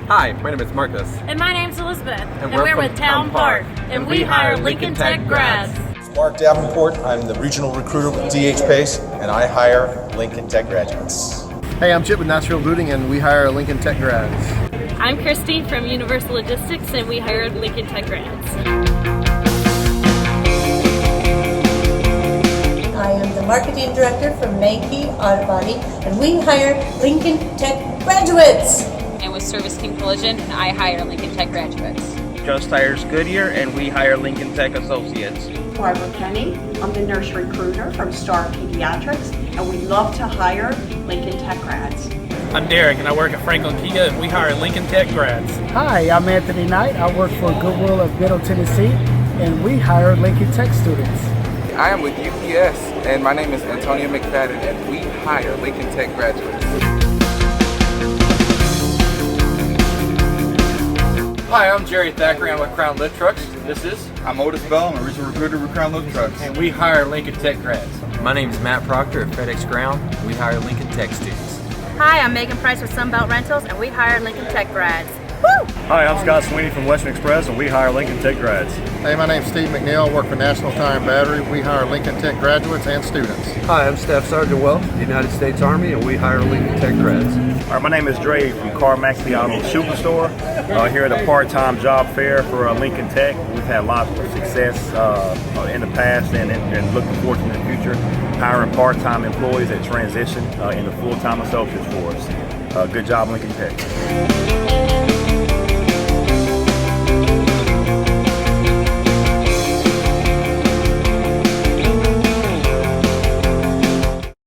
Hi, my name is Marcus. And my name's Elizabeth. And we're we're with from Town Town Park. Park. And we hire Lincoln Tech grads. Mark Davenport, I'm the regional recruiter with DH Pace, and I hire Lincoln Tech graduates. Hey, I'm Chip with Nashville Booting, and we hire Lincoln Tech grads. I'm Christy from Universal Logistics, and we hire Lincoln Tech grads. I am the marketing director for Mankey Auto Body, and we hire Lincoln Tech graduates. And with Service King Collision, I hire Lincoln Tech graduates. Just Tires Goodyear, and we hire Lincoln Tech associates. Barbara Kenny, I'm the nurse recruiter from Star Pediatrics, and we love to hire Lincoln Tech grads. I'm Derek, and I work at Franklin Kia, and we hire Lincoln Tech grads. Hi, I'm Anthony Knight. I work for Goodwill of Middle Tennessee, and we hire Lincoln Tech students. I am with UPS, and my name is Antonio McFadden, and we hire Lincoln Tech graduates. Hi, I'm Jerry Thackeray. I'm with Crown Lift Trucks. I'm Otis Bell. I'm a regional recruiter with Crown Lift Trucks. And we hire Lincoln Tech grads. My name is Matt Proctor at FedEx Ground. We hire Lincoln Tech students. Hi, I'm Megan Price with Sunbelt Rentals, and we hire Lincoln Tech grads. Woo! Hi, I'm Scott Sweeney from Western Express, and we hire Lincoln Tech grads. Hey, my name's Steve McNeil. I work for National Tire and Battery. We hire Lincoln Tech graduates and students. Hi, I'm Staff Sergeant Welch, United States Army, and we hire Lincoln Tech grads. All right, my name is Dre from CarMax, the Auto Superstore. Here at a part-time job fair for Lincoln Tech. We've had lots of success in the past and looking forward to the future, hiring part-time employees that transition into full-time associates for us. Good job, Lincoln Tech.